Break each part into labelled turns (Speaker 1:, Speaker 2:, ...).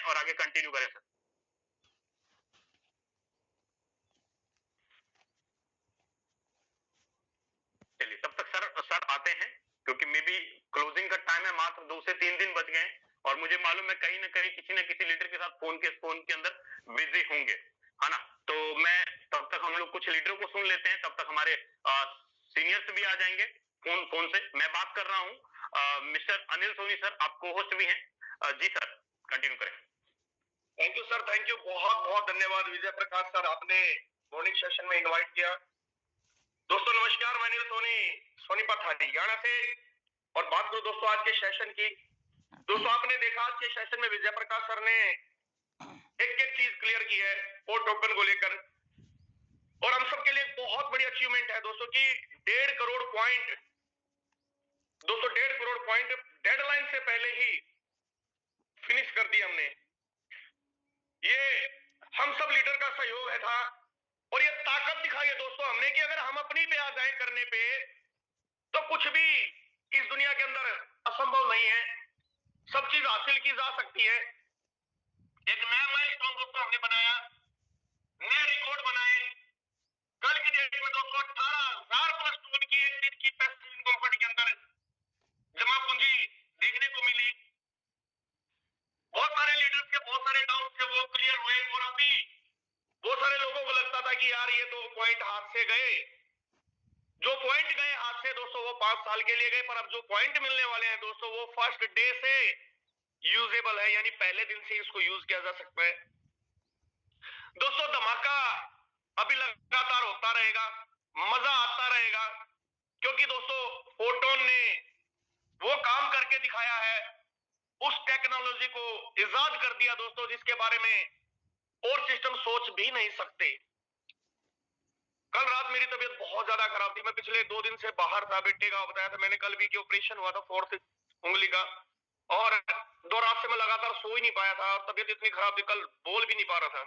Speaker 1: और आगे कंटिन्यू करें सर। चलिए तब तक सर आते हैं, क्योंकि मे बी क्लोजिंग का टाइम है, मात्र 2 से 3 दिन बच गए और मुझे मालूम है कहीं ना कहीं किसी न किसी लीडर के साथ फोन के अंदर बिजी होंगे, है ना। तो मैं तब तक हम लोग कुछ लीडरों को सुन लेते हैं, तब तक हमारे सीनियर्स भी आ जाएंगे फोन से। मैं बात कर रहा हूँ मिस्टर अनिल सोनी सर, आप को होस्ट भी हैं। जी सर कंटिन्यू करें।
Speaker 2: Thank you sir, thank you, बहुत बहुत धन्यवाद विजय प्रकाश सर, आपने मॉर्निंग सेशन में इनवाइट किया। दोस्तों नमस्कार, मैं अनिल सोनीपत हरियाणा से, और बात करूं दोस्तों आज के सेशन की। दोस्तों आपने देखा आज के सेशन में विजय प्रकाश सर ने एक एक चीज क्लियर की है पोर्ट टोकन को लेकर, और हम सबके लिए बहुत बड़ी अचीवमेंट है दोस्तों की 1.5 करोड़ पॉइंट, दोस्तों 1.5 करोड़ पॉइंट डेडलाइन से पहले ही फिनिश कर दी हमने। ये हम सब लीडर का सहयोग है था, और ये ताकत दिखाई है दोस्तों हमने कि अगर हम अपनी पे आ जाए करने पे तो कुछ भी इस दुनिया के अंदर असंभव नहीं है, सब चीज हासिल की जा सकती है। एक नया माइलस्टोन दोस्तों हमने बनाया, नए रिकॉर्ड बनाए। कल की डेट में दोस्तों 18,000 प्लस टोन की एक दिन की पैसिव इनकम फंड के अंदर जमा पूंजी देखने को मिली। बहुत सारे लीडर्स के बहुत सारे डाउट थे वो क्लियर हुए, और अभी बहुत सारे लोगों को लगता था कि यार ये तो पॉइंट हाथ से गए। जो पॉइंट गए हाथ से दोस्तों वो 5 साल के लिए गए, पर अब जो पॉइंट मिलने वाले हैं दोस्तों वो फर्स्ट डे से यूजेबल है, यानी पहले दिन से इसको यूज किया जा सकता है। दोस्तों धमाका अभी लगातार होता रहेगा, मजा आता रहेगा, क्योंकि दोस्तों फोटोन ने वो काम करके दिखाया है, उस टेक्नोलॉजी को इजाद कर दिया दोस्तों जिसके बारे में और सिस्टम सोच भी नहीं सकते। कल रात मेरी तबीयत बहुत ज्यादा खराब थी, मैं पिछले 2 दिन से बाहर था, बेटे का बताया था मैंने, कल भी कि ऑपरेशन हुआ था 4th उंगली का, और 2 रात से मैं लगातार सो ही नहीं पाया था, और तबीयत इतनी खराब थी कल बोल भी नहीं पा रहा था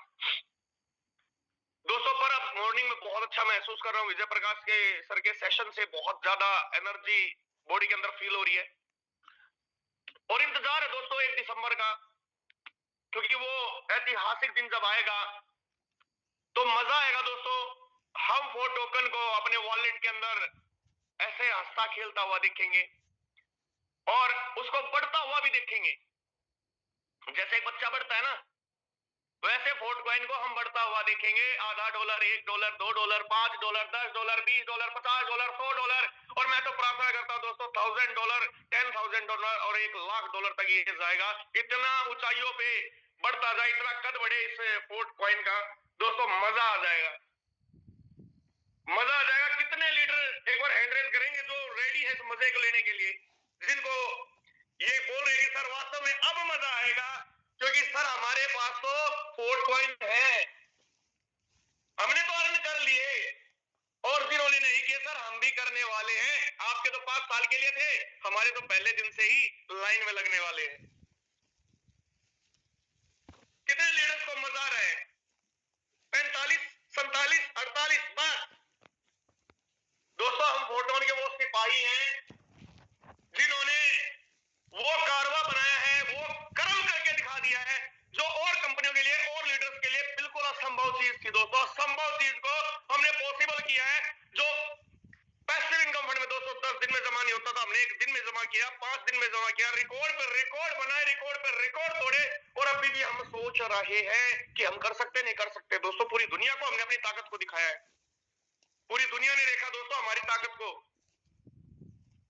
Speaker 2: दोस्तों। पर अब मॉर्निंग में बहुत अच्छा महसूस कर रहा हूँ, विजय प्रकाश के सर के सेशन से बहुत ज्यादा एनर्जी बॉडी के अंदर फील हो रही है, और इंतजार है दोस्तों 1 दिसंबर का, क्योंकि वो ऐतिहासिक दिन जब आएगा तो मजा आएगा दोस्तों। हम वो टोकन को अपने वॉलेट के अंदर ऐसे हंसता खेलता हुआ देखेंगे, और उसको बढ़ता हुआ भी देखेंगे। जैसे एक बच्चा बढ़ता है ना, वैसे फोर्ट कॉइन को हम बढ़ता हुआ देखेंगे, आधा डॉलर, $1, $2, $5, $10, $20, $50, $100, और मैं तो प्रार्थना करता हूं दोस्तों $1,000, $10,000 और $1,00,000 तक ये जाएगा। इतना ऊंचाइयों पे बढ़ता जाए, इतना कद बढ़े इस फोर्ट कॉइन का दोस्तों, मजा आ जाएगा, मजा आ जाएगा। कितने लीडर एक बार हैंड रेज करेंगे जो रेडी है इस मजे को लेने के लिए, जिनको ये बोल रहे कि सर वास्तव में अब मजा आएगा, क्योंकि सर हमारे पास तो फोर्ट कॉइन है, हमने तो अर्न कर लिए, और जिन्होंने नहीं किए सर हम भी करने वाले हैं। आपके तो 5 साल के लिए थे, हमारे तो पहले दिन से ही लाइन में लगने वाले हैं। कितने लीडर्स को मजा आ रहा है? 45, 47, 48 बार दोस्तों हम फोटोन के वो सिपाही हैं जिन्होंने वो कारवा बनाया है, वो कर्म करके दिखा दिया है, जो और कंपनियों के लिए और लीडर्स के लिए बिल्कुल असंभव चीज थी दोस्तों। असंभव चीज को हमने पॉसिबल किया है, जो पैसिव इनकम फंड में दोस्तों 10 दिन में जमा नहीं होता था, हमने 1 दिन में जमा किया, 5 दिन में जमा किया, रिकॉर्ड पर रिकॉर्ड बनाए, रिकॉर्ड पर रिकॉर्ड तोड़े, और अभी भी हम सोच रहे हैं कि हम कर सकते नहीं कर सकते। दोस्तों पूरी दुनिया को हमने अपनी ताकत को दिखाया है, पूरी दुनिया ने देखा दोस्तों हमारी ताकत को,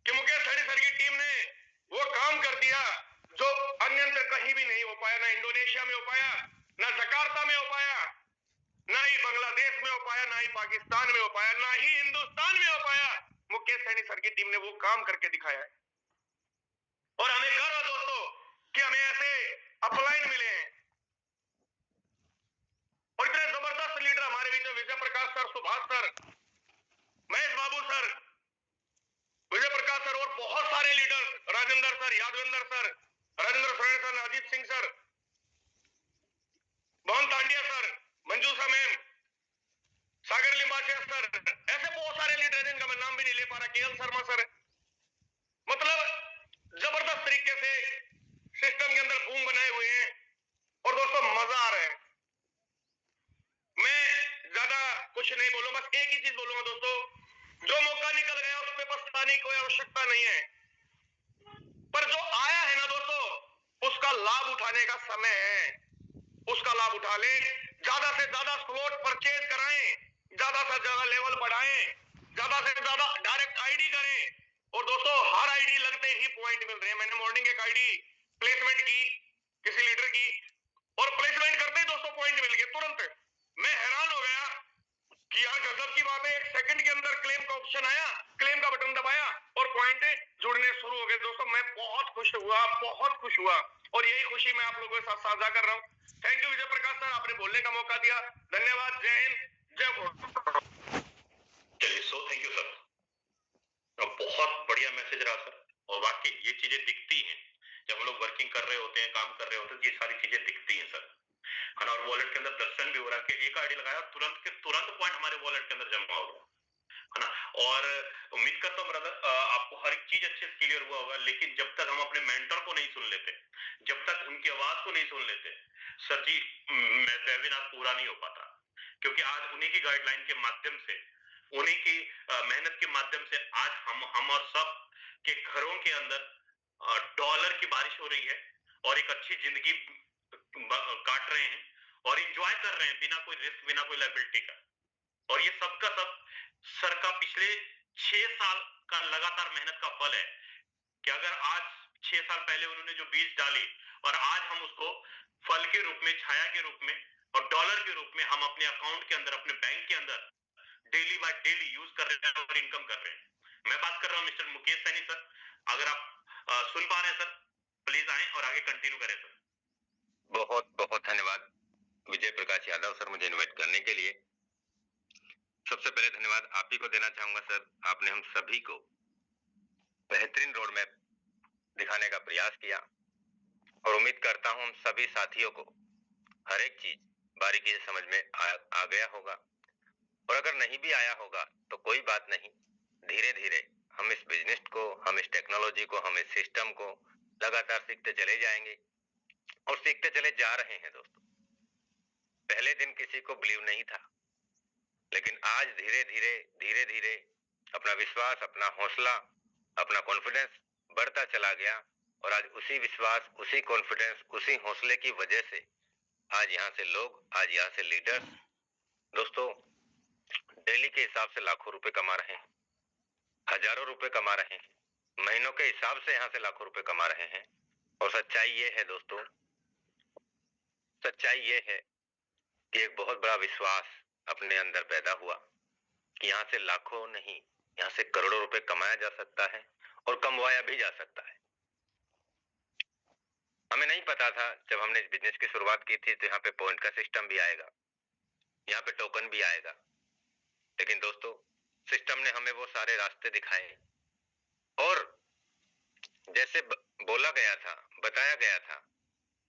Speaker 2: कि मुकेश सहनी सर की टीम ने वो काम कर दिया जो अन्यत्र कहीं भी नहीं हो पाया, ना इंडोनेशिया में हो पाया, ना जकार्ता में हो पाया, ना ही बांग्लादेश में हो पाया, ना ही पाकिस्तान में हो पाया, ना ही हिंदुस्तान में हो पाया। मुकेश सहनी सर की टीम ने वो काम करके दिखाया है, और हमें गर्व है दोस्तों कि हमें ऐसे अपलाइन मिले हैं, और इतने जबरदस्त लीडर हमारे बीच में, Vijay Prakash sir, Subhash sir, Mahesh Babu sir, Vijay Prakash sir, और बहुत सारे leaders, Rajendra sir, Yadavendra sir, Rajendra Soren sir, Ajit Singh sir, Mohan Tandiya sir, Manjusha ma'am, Sagar Limbachiya sir, ऐसे बहुत सारे लीडर जिनका मैं नाम भी नहीं ले पा रहा, केएल शर्मा सर, मतलब जबरदस्त तरीके से सिस्टम के अंदर बूम बनाए हुए हैं, बस एक ही चीज बोलूंगा दोस्तों, जो मौका निकल गया उस पे पछताने की कोई आवश्यकता नहीं है, पर जो आया है ना दोस्तों, उसका लाभ उठाने का समय है, उसका लाभ उठा ले। ज्यादा से ज्यादा स्लॉट परचेज कराएं, ज्यादा से ज्यादा लेवल बढ़ाएं, ज्यादा से ज्यादा डायरेक्ट आईडी करें, और दोस्तों हर आईडी लगते ही पॉइंट मिल रहे हैं। मैंने मॉर्निंग एक आईडी प्लेसमेंट की किसी लीडर की, और प्लेसमेंट करते ही दोस्तों पॉइंट मिल गए तुरंत। मैं हैरान हो गया कि यार गजब की बात है, एक सेकंड के अंदर क्लेम का ऑप्शन आया, क्लेम का बटन दबाया और पॉइंट जुड़ने शुरू हो गए। दोस्तों मैं बहुत खुश हुआ, बहुत खुश हुआ, और यही खुशी मैं आप लोगों के साथ साझा कर रहा हूँ। Thank you Vijay Prakash sir, आपने बोलने का मौका दिया, धन्यवाद। जय हिंद, जय भारत।
Speaker 1: चलिए, सो थैंक यू सर, बहुत बढ़िया मैसेज रहा सर। और वाकई ये चीजें दिखती हैं जब हम लोग वर्किंग कर रहे होते हैं, काम कर रहे होते हैं, ये सारी चीजें दिखती हैं सर, है ना। और वॉलेट के अंदर दर्शन भी हो रहा है कि एक आईडी लगाया तुरंत के तुरंत पॉइंट हमारे वॉलेट के अंदर जमा हो गया, है ना। और उम्मीद करता हूँ ब्रदर आपको हर एक चीज अच्छे से क्लियर हुआ होगा, लेकिन जब तक हम अपने मेंटर को नहीं सुन लेते, जब तक उनकी आवाज को नहीं सुन लेते सर जी, वेबिनार पूरा नहीं हो पाता। क्योंकि आज उन्हीं की गाइडलाइन के माध्यम से, उन्हीं की मेहनत के माध्यम से आज हम और सब के घरों के अंदर डॉलर की बारिश हो रही है, और एक अच्छी जिंदगी काट रहे हैं और इंजॉय कर रहे हैं बिना कोई रिस्क, बिना कोई लायबिलिटी का। और ये सब का सब सर का पिछले 6 साल का लगातार मेहनत का फल है कि अगर आज 6 साल पहले उन्होंने जो बीज डाली और आज हम उसको फल के रूप में, छाया के रूप में और डॉलर के रूप में हम अपने अकाउंट के अंदर, अपने बैंक के अंदर डेली बाय डेली यूज कर रहे हैं और इनकम कर रहे हैं। मैं बात कर रहा हूं मिस्टर मुकेश सैनी सर, अगर आप सुन पा रहे हैं सर, प्लीज आए और आगे कंटिन्यू करें सर।
Speaker 3: बहुत बहुत धन्यवाद विजय प्रकाश यादव सर, मुझे इनवाइट करने के लिए। सबसे पहले धन्यवाद आप ही को देना चाहूंगा सर, आपने हम सभी को बेहतरीन रोड मैप दिखाने का प्रयास किया, और उम्मीद करता हूं हम सभी साथियों को हर एक चीज बारीकी से समझ में आ गया होगा। और अगर नहीं भी आया होगा तो कोई बात नहीं, धीरे धीरे हम इस बिजनेस को, हम इस टेक्नोलॉजी को, हम इस सिस्टम को लगातार सीखते चले जाएंगे और सीखते चले जा रहे हैं दोस्तों। पहले दिन किसी को बिलीव नहीं था, लेकिन आज धीरे धीरे धीरे धीरे अपना विश्वास, अपना हौसला, अपना कॉन्फिडेंस बढ़ता चला गया, और आज उसी विश्वास, उसी कॉन्फिडेंस, उसी हौसले की वजह से आज यहाँ से लोग, आज यहाँ से लीडर्स दोस्तों डेली के हिसाब से लाखों रुपए कमा रहे हैं, हजारों रुपए कमा रहे हैं, महीनों के हिसाब से यहाँ से लाखों रुपए कमा रहे हैं। और सच्चाई ये है दोस्तों, सच्चाई ये है कि एक बहुत बड़ा विश्वास अपने अंदर पैदा हुआ कि यहाँ से लाखों नहीं, यहाँ से करोड़ों रुपए कमाया जा सकता है और कमवाया भी जा सकता है। हमें नहीं पता था जब हमने इस बिजनेस की शुरुआत की थी तो यहाँ पे पॉइंट का सिस्टम भी आएगा, यहाँ पे टोकन भी आएगा, लेकिन दोस्तों सिस्टम ने हमें वो सारे रास्ते दिखाए, और जैसे बोला गया था, बताया गया था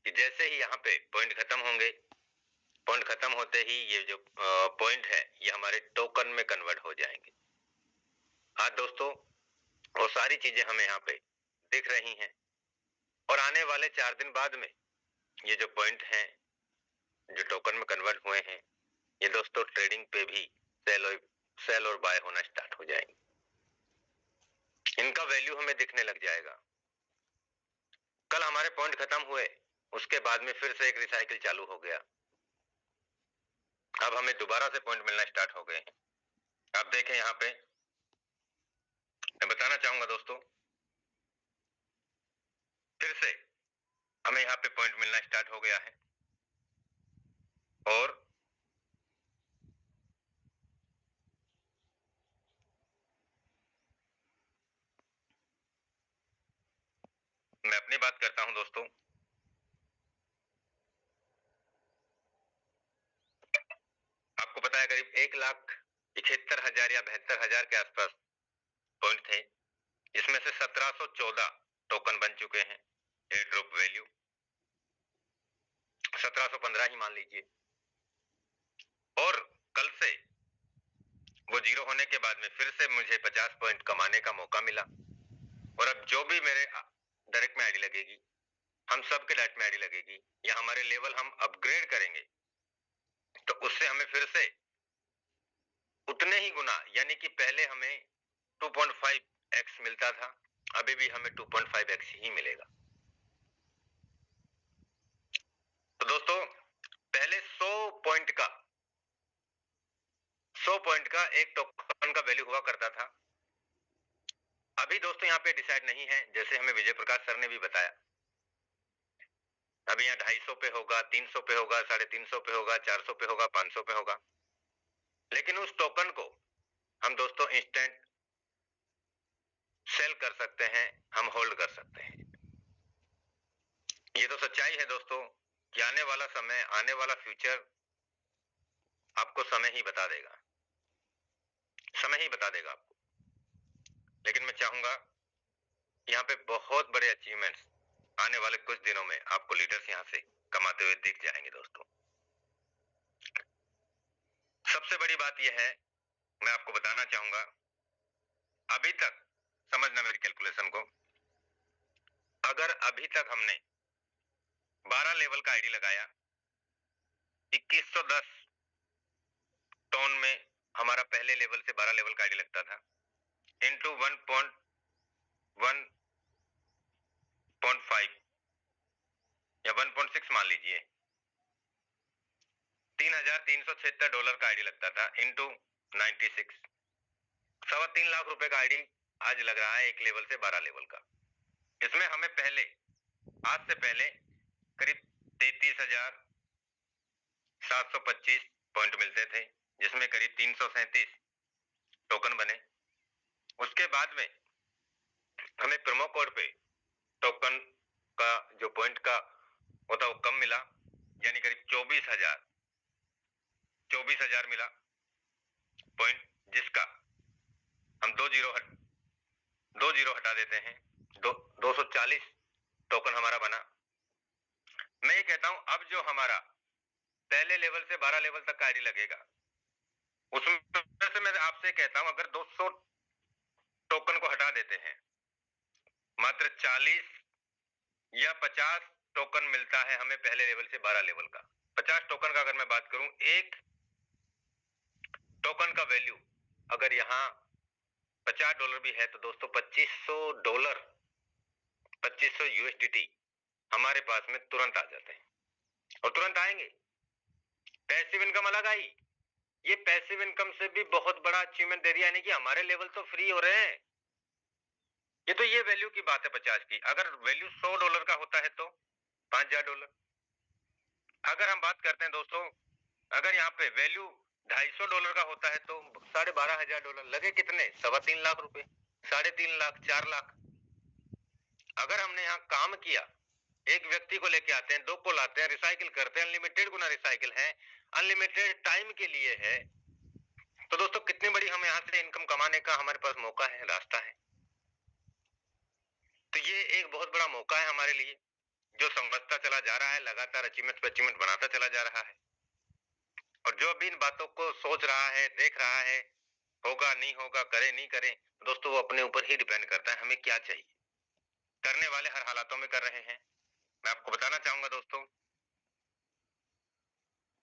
Speaker 3: कि जैसे ही यहाँ पे पॉइंट खत्म होंगे, पॉइंट खत्म होते ही ये जो पॉइंट है ये हमारे टोकन में कन्वर्ट हो जाएंगे। आज दोस्तों वो सारी चीजें हमें यहाँ पे दिख रही हैं, और आने वाले 4 दिन बाद में ये जो पॉइंट हैं जो टोकन में कन्वर्ट हुए हैं, ये दोस्तों ट्रेडिंग पे भी सेल और बाय होना स्टार्ट हो जाएंगे। इनका वैल्यू हमें दिखने लग जाएगा। कल हमारे पॉइंट खत्म हुए, उसके बाद में फिर से एक रिसाइकिल चालू हो गया, अब हमें दोबारा से पॉइंट मिलना स्टार्ट हो गए हैं। आप देखें यहाँ पे मैं बताना चाहूंगा दोस्तों, फिर से हमें यहाँ पे पॉइंट मिलना स्टार्ट हो गया है, और मैं अपनी बात करता हूं दोस्तों। आपको पता है करीब 1,71,000 या 72,000 के आसपास पॉइंट थे, जिसमें से 1714 टोकन बन चुके हैं। एयर ड्रॉप वैल्यू 1715 ही मान लीजिए, और कल से वो जीरो होने के बाद में फिर से मुझे 50 पॉइंट कमाने का मौका मिला, और अब जो भी मेरे डायरेक्ट में आईडी लगेगी, हम सब के डायरेक्ट में आईडी लगेगी, या हमारे लेवल हम अपग्रेड करेंगे, तो उससे हमें फिर से उतने ही गुना, यानी कि पहले हमें 2.5x मिलता था, अभी भी हमें 2.5x ही मिलेगा। तो दोस्तों पहले 100 पॉइंट का एक टोकन का वैल्यू हुआ करता था। अभी दोस्तों यहाँ पे डिसाइड नहीं है, जैसे हमें विजय प्रकाश सर ने भी बताया। अभी यहाँ 250 पे होगा, 300 पे होगा, 350 पे होगा, 400 पे होगा, 500 पे होगा। लेकिन उस टोकन को हम दोस्तों इंस्टेंट सेल कर सकते हैं, हम होल्ड कर सकते हैं। ये तो सच्चाई है दोस्तों कि आने वाला समय, आने वाला फ्यूचर आपको समय ही बता देगा, समय ही बता देगा आपको। लेकिन मैं चाहूंगा यहाँ पे बहुत बड़े अचीवमेंट्स आने वाले कुछ दिनों में आपको लीडर्स यहाँ से कमाते हुए दिख जाएंगे दोस्तों। सबसे बड़ी बात यह है, मैं आपको बताना चाहूंगा, अभी तक समझना मेरी कैलकुलेशन को, अगर अभी तक हमने 12 लेवल का आईडी लगाया, 2110 टोन में हमारा पहले लेवल से 12 लेवल का आईडी लगता था, इंटू 1.5 या 1.6 मान लीजिए, $3,376 का आईडी लगता था, इंटू 96, 3.25 लाख रुपए का आईडी आज लग रहा है एक लेवल से 12 लेवल का। इसमें हमें पहले, आज से पहले करीब 33,725 पॉइंट मिलते थे, जिसमें करीब 337 टोकन बने। उसके बाद में हमें प्रोमो कोड पे टोकन का जो पॉइंट का होता वो कम मिला, यानी करीब 24,000 मिला पॉइंट, जिसका हम 2 जीरो हटा देते हैं, 240 टोकन हमारा बना। मैं ये कहता हूं, अब जो हमारा पहले लेवल से 12 लेवल तक का आईडी लगेगा, उसमें से मैं आपसे कहता हूं, अगर 200 टोकन को हटा देते हैं, मात्र 40 या 50 टोकन मिलता है हमें पहले लेवल से 12 लेवल का। 50 टोकन का अगर मैं बात करूं, एक टोकन का वैल्यू अगर यहाँ $50 भी है, तो दोस्तों $2500 USDT हमारे पास में तुरंत आ जाते हैं, और तुरंत आएंगे। पैसिव इनकम अलग आई, ये पैसिव इनकम से भी बहुत बड़ा अचीवमेंट दे दिया, यानी कि हमारे लेवल तो फ्री हो रहे हैं। ये तो ये वैल्यू की बात है 50 की। अगर वैल्यू $100 का होता है तो $5,000। अगर हम बात करते हैं दोस्तों, अगर यहाँ पे वैल्यू $250 का होता है तो $12,500 लगे कितने, 3.25 लाख रुपए, 3.5 लाख, 4 लाख। अगर हमने यहाँ काम किया, एक व्यक्ति को लेके आते हैं, 2 को लाते हैं, रिसाइकिल करते हैं, अनलिमिटेड गुना रिसाइकिल है, अनलिमिटेड टाइम के लिए है, तो दोस्तों कितनी बड़ी हम यहाँ से इनकम कमाने का हमारे पास मौका है, रास्ता है। तो ये एक बहुत बड़ा मौका है हमारे लिए, जो समझता चला जा रहा है, लगातार अचीवमेंट पे अचीवमेंट बनाता चला जा रहा है। और जो भी इन बातों को सोच रहा है, देख रहा है, होगा नहीं होगा, करे नहीं करे, दोस्तों वो अपने ऊपर ही डिपेंड करता है, हमें क्या चाहिए। करने वाले हर हालातों में कर रहे हैं। मैं आपको बताना चाहूंगा दोस्तों,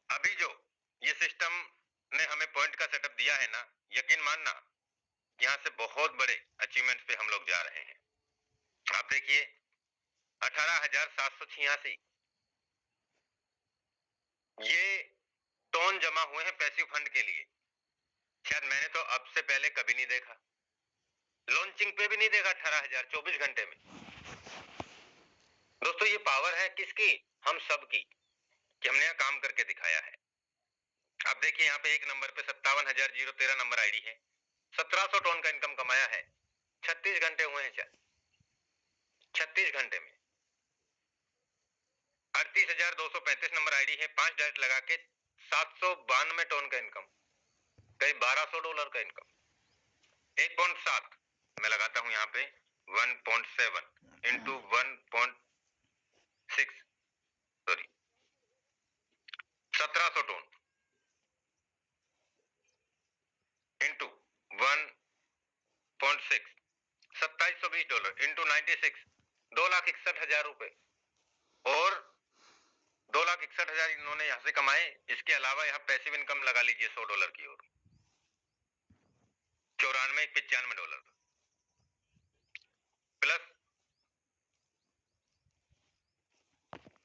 Speaker 3: अभी जो ये सिस्टम ने हमें पॉइंट का सेटअप दिया है ना, यकीन मानना यहाँ से बहुत बड़े अचीवमेंट्स पे हम लोग जा रहे हैं। आप देखिए 18,786 ये टोन जमा हुए हैं पैसिव फंड के लिए। शायद मैंने तो अब से पहले कभी नहीं देखा, लॉन्चिंग पे भी नहीं देखा 18,000 24 घंटे में। दोस्तों ये पावर है किसकी, हम सब की, कि हमने यहाँ काम करके दिखाया है। आप देखिए यहाँ पे एक नंबर पे 57,013 नंबर आईडी है, 1700 टोन का इनकम कमाया है, 36 घंटे हुए हैं, 36 घंटे में। 38,235 नंबर आईडी है, 5 डायरेक्ट लगा के 792 टोन का इनकम, करीब $1,200 का इनकम। 1.7 मैं लगाता हूं यहाँ पे, 1.7 into 1.6, sorry 1700 tone into 1.6, $2,720 into 96, 2,61,000 रुपए, और 2,61,000 इन्होंने यहाँ से कमाए। इसके अलावा यहाँ पैसिव इनकम लगा लीजिए $100 की, और $94-95 प्लस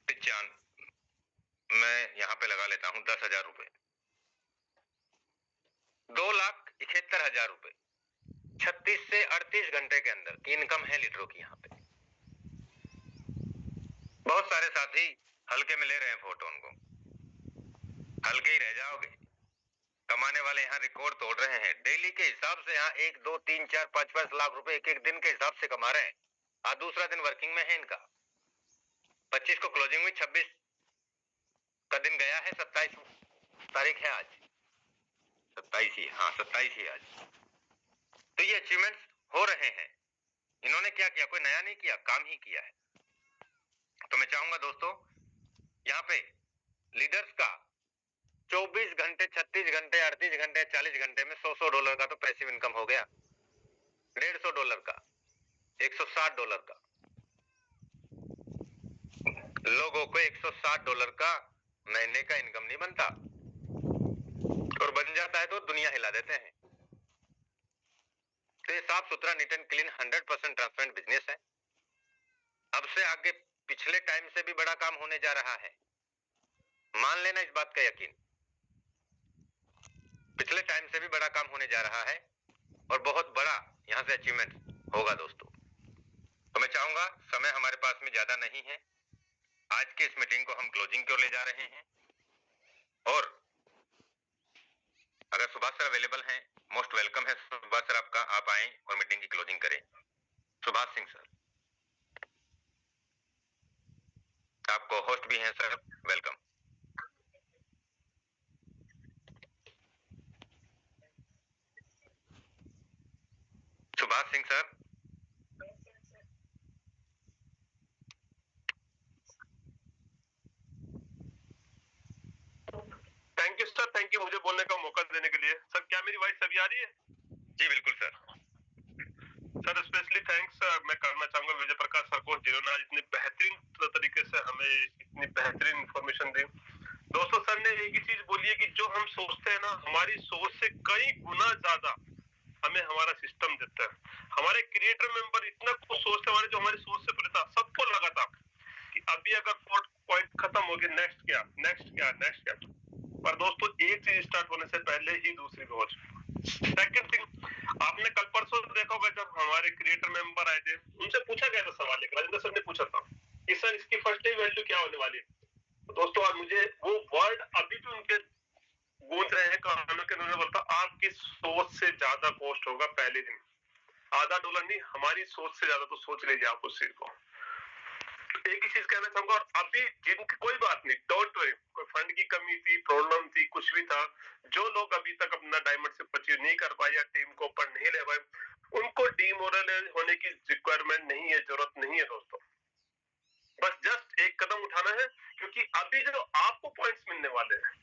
Speaker 3: 95 मैं यहाँ पे लगा लेता हूँ 10,000 रुपए, 2,71,000 रुपए 36 से 38 घंटे के अंदर की इनकम है लीडरों की यहाँ पे। बहुत सारे साथी हल्के में ले रहे हैं फोटो, उनको हल्के ही रह जाओगे। कमाने वाले यहाँ रिकॉर्ड तोड़ रहे हैं, डेली के हिसाब से यहाँ 1, 2, 3, 4, 5 लाख रुपए एक दिन के हिसाब से कमा रहे हैं। आज दूसरा दिन वर्किंग में है इनका, 25 को क्लोजिंग हुई, 26 का दिन गया है, 27 तारीख है आज, 27 ही, हाँ 27 ही आज। तो ये अचीवमेंट्स हो रहे हैं। इन्होंने क्या किया? कोई नया नहीं किया, काम ही किया है। तो मैं चाहूंगा दोस्तों, यहाँ पे लीडर्स का 24 घंटे, 36 घंटे, 38 घंटे, 40 घंटे में $100 का तो पैसिव इनकम हो गया, $150 का, $160 का। लोगों को $160 का महीने का इनकम नहीं बनता, और बन जाता है तो दुनिया हिला देते हैं। तो ये साफ सुथरा, neat and clean, 100% transparent business है। अब से आगे पिछले टाइम से भी बड़ा काम होने जा रहा है, मान लेना इस बात का यकीन। पिछले टाइम से भी बड़ा काम होने जा रहा है और बहुत बड़ा यहां से अचीवमेंट होगा दोस्तों। तो मैं चाहूंगा, समय हमारे पास में ज्यादा नहीं है, आज की इस मीटिंग को हम क्लोजिंग की ओर ले जा रहे हैं। और अगर सुभाष सर अवेलेबल हैं, मोस्ट वेलकम है सुभाष सर आपका, आप आए और मीटिंग की क्लोजिंग करें। सुभाष सिंह सर, आपको होस्ट भी हैं sir, welcome. Subhash Singh sir,
Speaker 2: thank you sir, thank you मुझे बोलने का मौका देने के लिए। सर क्या मेरी वॉइस अभी आ रही है?
Speaker 3: जी बिल्कुल सर।
Speaker 2: सर स्पेशली थैंक्स मैं करना चाहूंगा विजय प्रकाश सर को, जिन्होंने आज इतने बेहतरीन तरीके से हमें इतनी बेहतरीन इंफॉर्मेशन दी। दोस्तों, सर ने एक ही चीज बोली है कि जो हम सोचते हैं ना, हमारी सोच से कई गुना ज्यादा हमें हमारा सिस्टम देता है। हमारे क्रिएटर मेंबर इतना कुछ सोचते हैं, जो हमारी सोच से परे था। सबको लगा था कि अभी अगर पॉइंट खत्म हो गया, नेक्स्ट क्या, नेक्स्ट क्या, नेक्स्ट क्या। पर दोस्तों, एक चीज स्टार्ट होने से पहले ही दूसरी पहुंच। सेकंड थिंग, आपने कल परसों देखा होगा जब हमारे क्रिएटर मेंबर आए थे, उनसे पूछा गया था सवाल, एक राजेंद्र सर ने पूछा था कि सर इसकी फर्स्ट डे वैल्यू क्या होने वाली है। तो दोस्तों, आज मुझे वो वर्ड अभी भी उनके गूंज रहे हैं कानों के, उन्होंने बोलता आपकी सोच से ज्यादा कॉस्ट होगा पहले दिन। $0.5 नहीं, हमारी सोच से ज्यादा। तो सोच लीजिए आप उस चीज को। एक ही चीज कहना चाहूंगा, और अभी जिनकी कोई बात नहीं, डोंट वरी, कोई फंड की कमी थी, प्रॉब्लम थी, कुछ भी था, जो लोग अभी तक अपना डायमंड से अचीव नहीं कर पाए या टीम को ऊपर नहीं ले पाए, उनको डीमोरलाइज होने की रिक्वायरमेंट नहीं है, जरूरत नहीं है दोस्तों। बस जस्ट एक कदम उठाना है, क्योंकि अभी जो आपको पॉइंट्स मिलने वाले हैं,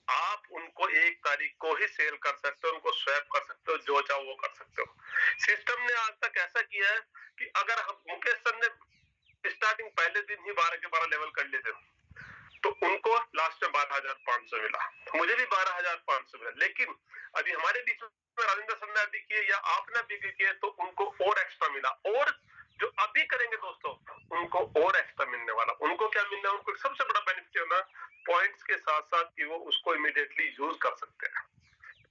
Speaker 2: आप उनको 1 तारीख को ही सेल कर सकते हो, उनको स्वैप कर सकते हो, जो चाहो वो कर सकते हो। सिस्टम ने आज तक ऐसा किया है कि अगर हम मुकेश सर ने स्टार्टिंग पहले दिन ही 12 के 12 लेवल कर लिए थे, तो उनको लास्ट में 12,500 मिला, मुझे भी 12,500 मिला। लेकिन अभी हमारे बीच में राजेंद्र सर ने अभी किए या आपने अभी किए, तो उनको और एक्स्ट्रा मिला, और जो अभी करेंगे दोस्तों, उनको और एक्स्ट्रा मिलने वाला। उनको क्या मिलना है? उनको सबसे बड़ा बेनिफिट होना पॉइंट्स के साथ साथ कि वो उसको इमीडिएटली यूज कर सकते हैं।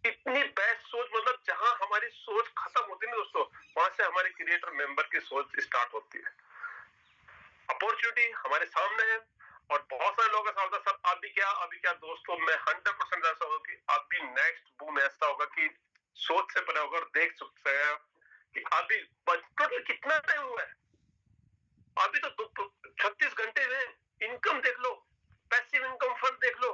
Speaker 2: इतनी बेस्ट सोच, मतलब जहां हमारी सोच खत्म होती है ना दोस्तों, वहां से हमारे क्रिएटर मेंबर की सोच स्टार्ट होती है। अपॉर्चुनिटी हमारे सामने है, और बहुत सारे लोगों का सवाल था सर अभी क्या दोस्तों, मैं 100% ऐसा होगा कि अभी नेक्स्ट बूम ऐसा होगा कि सोच से परे होगा। और देख सकते हैं कि अभी टोटल कितना टाइम हुआ है, अभी तो 36 घंटे हुए। इनकम देख लो, पैसिव इनकम फंड देख लो,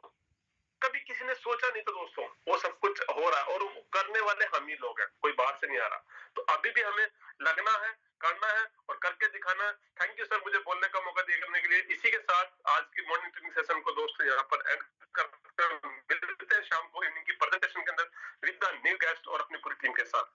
Speaker 2: कभी किसी ने सोचा नहीं था दोस्तों, वो सब कुछ हो रहा है, और करने वाले हम ही लोग हैं, कोई बाहर से नहीं आ रहा। तो अभी भी हमें लगना है, करना है और करके दिखाना है। थैंक यू सर मुझे बोलने का मौका दिए करने के लिए। इसी के साथ आज की मॉर्निंग ट्रेनिंग सेशन को दोस्तों यहाँ पर एंड करते हैं। मिलते हैं शाम को इवनिंग की प्रेजेंटेशन के अंदर विद द न्यू गेस्ट और अपनी पूरी टीम के साथ।